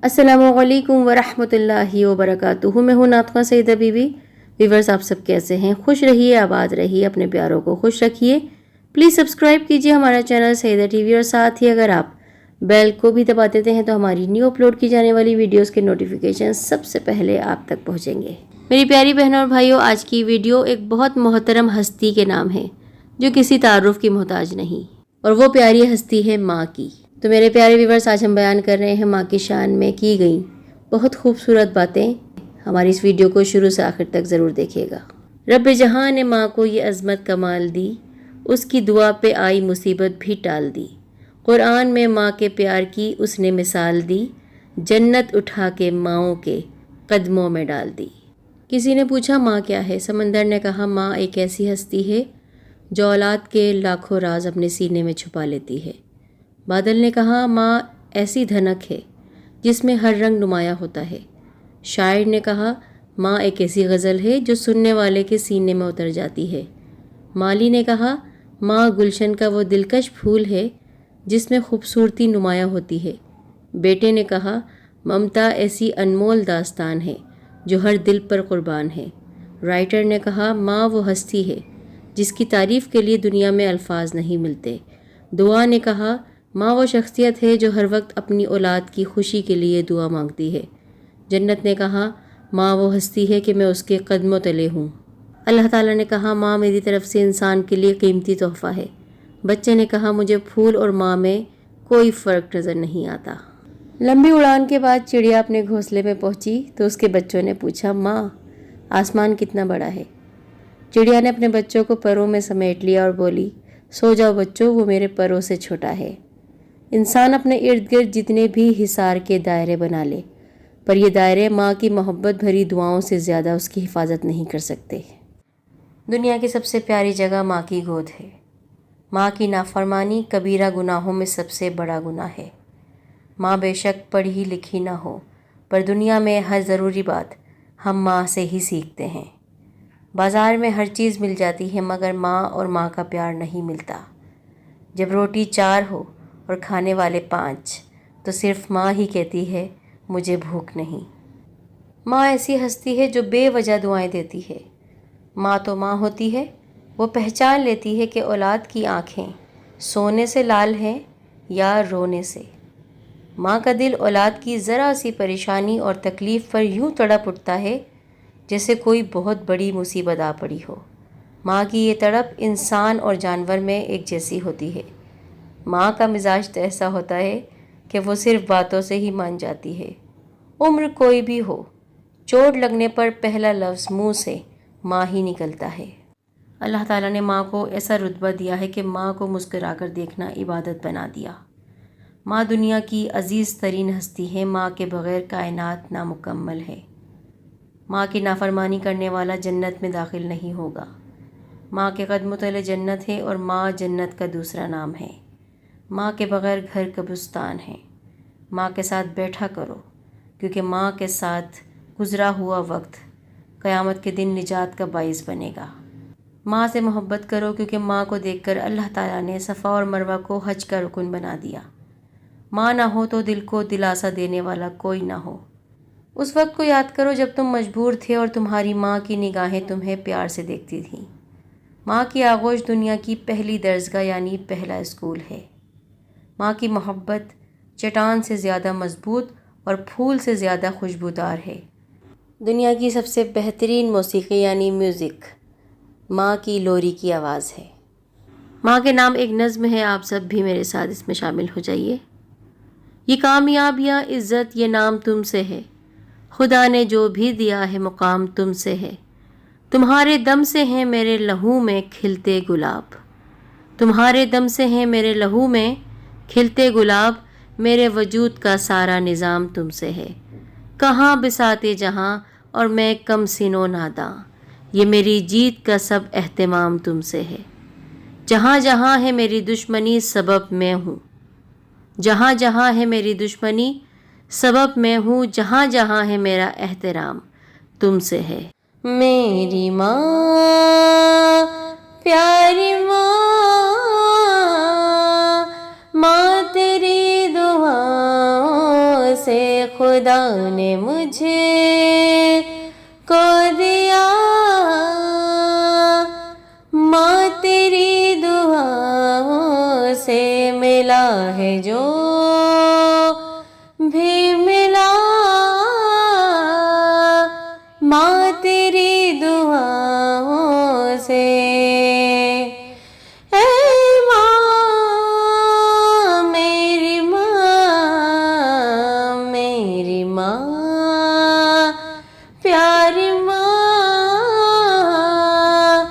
अस्सलामु अलैकुम वरहमतुल्लाहि वबरकातुहू। मैं हूँ नातख़ा सईदा बीवी। व्यूवर्स, आप सब कैसे हैं? खुश रहिए, आबाद रहिए, अपने प्यारों को खुश रखिए। प्लीज़ सब्सक्राइब कीजिए हमारा चैनल सईदा टीवी, और साथ ही अगर आप बेल को भी दबा देते हैं तो हमारी न्यू अपलोड की जाने वाली वीडियोस के नोटिफिकेशन सबसे पहले आप तक पहुँचेंगे। मेरी प्यारी बहनों और भाइयों, आज की वीडियो एक बहुत मोहतरम हस्ती के नाम है जो किसी तारुफ की मोहताज नहीं, और वो प्यारी हस्ती है माँ की। तो मेरे प्यारे व्यूवर्स, आज हम बयान कर रहे हैं माँ की शान में की गई बहुत खूबसूरत बातें। हमारी इस वीडियो को शुरू से आखिर तक ज़रूर देखिएगा। रब जहाँ ने माँ को ये अज़मत कमाल दी, उसकी दुआ पे आई मुसीबत भी टाल दी। कुरान में माँ के प्यार की उसने मिसाल दी, जन्नत उठा के माँओं के कदमों में डाल दी। किसी ने पूछा माँ क्या है? समंदर ने कहा माँ एक ऐसी हस्ती है जो औलाद के लाखों राज अपने सीने में छुपा लेती है। बादल ने कहा माँ ऐसी धनक है जिसमें हर रंग नुमाया होता है। शायर ने कहा माँ एक ऐसी गज़ल है जो सुनने वाले के सीने में उतर जाती है। माली ने कहा माँ गुलशन का वो दिलकश फूल है जिसमें खूबसूरती नुमाया होती है। बेटे ने कहा ममता ऐसी अनमोल दास्तान है जो हर दिल पर कुर्बान है। राइटर ने कहा माँ वो हस्ती है जिसकी तारीफ़ के लिए दुनिया में अल्फाज नहीं मिलते। दुआ ने कहा माँ वो शख्सियत है जो हर वक्त अपनी औलाद की खुशी के लिए दुआ मांगती है। जन्नत ने कहा माँ वो हस्ती है कि मैं उसके कदमों तले हूँ। अल्लाह ताला ने कहा माँ मेरी तरफ से इंसान के लिए कीमती तोहफ़ा है। बच्चे ने कहा मुझे फूल और माँ में कोई फ़र्क नज़र नहीं आता। लंबी उड़ान के बाद चिड़िया अपने घोंसले में पहुँची तो उसके बच्चों ने पूछा माँ आसमान कितना बड़ा है? चिड़िया ने अपने बच्चों को परों में समेट लिया और बोली सो जाओ बच्चों, वो मेरे परों से छोटा है। इंसान अपने इर्द गिर्द जितने भी हिसार के दायरे बना ले, पर ये दायरे माँ की मोहब्बत भरी दुआओं से ज़्यादा उसकी हिफाजत नहीं कर सकते। दुनिया की सबसे प्यारी जगह माँ की गोद है। माँ की नाफरमानी कबीरा गुनाहों में सबसे बड़ा गुनाह है। माँ बेशक पढ़ी लिखी ना हो, पर दुनिया में हर ज़रूरी बात हम माँ से ही सीखते हैं। बाज़ार में हर चीज़ मिल जाती है मगर माँ और माँ का प्यार नहीं मिलता। जब रोटी 4 हो और खाने वाले 5, तो सिर्फ माँ ही कहती है मुझे भूख नहीं। माँ ऐसी हस्ती है जो बेवजह दुआएं देती है। माँ तो माँ होती है, वो पहचान लेती है कि औलाद की आँखें सोने से लाल हैं या रोने से। माँ का दिल औलाद की ज़रा सी परेशानी और तकलीफ़ पर यूँ तड़प उठता है जैसे कोई बहुत बड़ी मुसीबत आ पड़ी हो। माँ की ये तड़प इंसान और जानवर में एक जैसी होती है। माँ का मिजाज तो ऐसा होता है कि वो सिर्फ बातों से ही मान जाती है। उम्र कोई भी हो, चोट लगने पर पहला लफ्ज़ मुंह से माँ ही निकलता है। अल्लाह ताला ने माँ को ऐसा रुतबा दिया है कि माँ को मुस्कुराकर देखना इबादत बना दिया। माँ दुनिया की अजीज़ तरीन हस्ती है। माँ के बग़ैर कायनात नामुकम्मल है। माँ की नाफरमानी करने वाला जन्नत में दाखिल नहीं होगा। माँ के कदमों तले जन्नत है और माँ जन्नत का दूसरा नाम है। माँ के बग़ैर घर कब्रिस्तान है। माँ के साथ बैठा करो, क्योंकि माँ के साथ गुज़रा हुआ वक्त क़यामत के दिन निजात का बाइस बनेगा। माँ से मोहब्बत करो, क्योंकि माँ को देखकर अल्लाह ताला ने सफ़ा और मरवा को हज का रुकन बना दिया। माँ ना हो तो दिल को दिलासा देने वाला कोई ना हो। उस वक्त को याद करो जब तुम मजबूर थे और तुम्हारी माँ की निगाहें तुम्हें प्यार से देखती थीं। माँ की आगोश दुनिया की पहली दरसगाह यानी पहला स्कूल है। माँ की मोहब्बत चट्टान से ज़्यादा मजबूत और फूल से ज़्यादा खुशबूदार है। दुनिया की सबसे बेहतरीन मौसीकी यानी म्यूज़िक माँ की लोरी की आवाज़ है। माँ के नाम एक नज़्म है, आप सब भी मेरे साथ इसमें शामिल हो जाइए। ये कामयाबियाँ इज़्ज़त ये नाम तुमसे है, खुदा ने जो भी दिया है मुकाम तुमसे है। तुम्हारे दम से हैं मेरे लहू में खिलते गुलाब, तुम्हारे दम से हैं मेरे लहू में खिलते गुलाब। मेरे वजूद का सारा निज़ाम तुमसे है। कहाँ बिसाते जहाँ और मैं कम सिनो नादां, ये मेरी जीत का सब एहतिमाम तुमसे है। जहाँ जहाँ है मेरी दुश्मनी सबब मैं हूँ, जहाँ जहाँ है मेरी दुश्मनी सबब मैं हूँ। जहाँ जहाँ है मेरा एहतराम तुमसे है। मेरी माँ प्यारी माँ तेरी दुआओं से خدا نے مجھے کو دیا، ماں تیری دعاؤں سے ملا ہے جو بھی ملا، ماں تیری دعاؤں سے۔ اے ماں میری ماں، میری ماں پیاری ماں،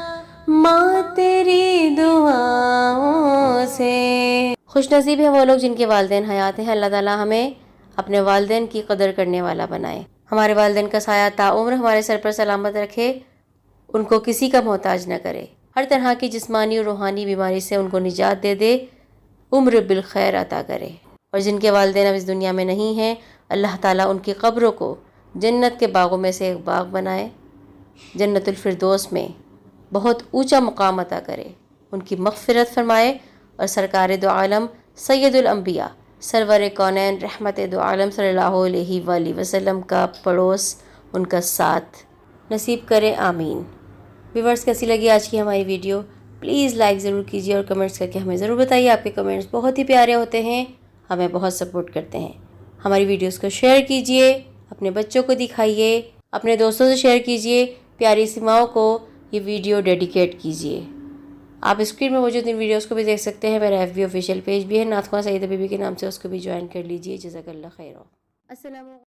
ماں تیری دعاؤں سے۔ خوش نصیب ہیں وہ لوگ جن کے والدین حیات ہیں۔ اللہ تعالیٰ ہمیں اپنے والدین کی قدر کرنے والا بنائے، ہمارے والدین کا سایہ تا عمر ہمارے سر پر سلامت رکھے، ان کو کسی کا محتاج نہ کرے، ہر طرح کی جسمانی اور روحانی بیماری سے ان کو نجات دے دے، عمر بالخیر عطا کرے۔ اور جن کے والدین اب اس دنیا میں نہیں ہیں، اللہ تعالیٰ ان کی قبروں کو جنت کے باغوں میں سے ایک باغ بنائے، جنت الفردوس میں بہت اونچا مقام عطا کرے، ان کی مغفرت فرمائے، اور سرکار دو عالم سید الانبیاء سرور کونین رحمت دو عالم صلی اللہ علیہ وآلہ وسلم کا پڑوس، ان کا ساتھ نصیب کرے، آمین۔ ویورز کیسی لگی آج کی ہماری ویڈیو؟ پلیز لائک ضرور کیجیے اور کمنٹس کر کے ہمیں ضرور بتائیے، آپ کے کمنٹس بہت ہی پیارے ہوتے ہیں، ہمیں بہت سپورٹ کرتے ہیں۔ ہماری ویڈیوز کو شیئر کیجیے، اپنے بچوں کو دکھائیے، اپنے دوستوں سے شیئر کیجیے، پیاری سی ماؤں کو یہ ویڈیو ڈیڈیکیٹ کیجیے۔ آپ اسکرین میں موجود ان ویڈیوز کو بھی دیکھ سکتے ہیں، میرا FB آفیشیل پیج بھی ہے، نعت خواں سعیدہ بی بی کے نام سے، اس کو بھی جوائن کر لیجیے۔ جزاک اللہ خیر۔ السلام علیکم۔